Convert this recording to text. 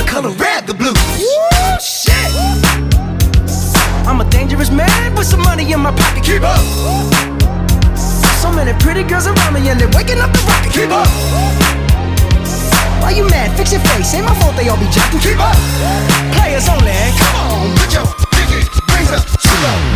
the color red, the blues. Woo, shit! I'm a dangerous man with some money in my pocket. Keep up. So many pretty girls around me and they're waking up the rocket. Keep up. Why you mad? Fix your face. Ain't my fault they all be jacking. Keep up. Players only. Come on, put your pinky rings up to the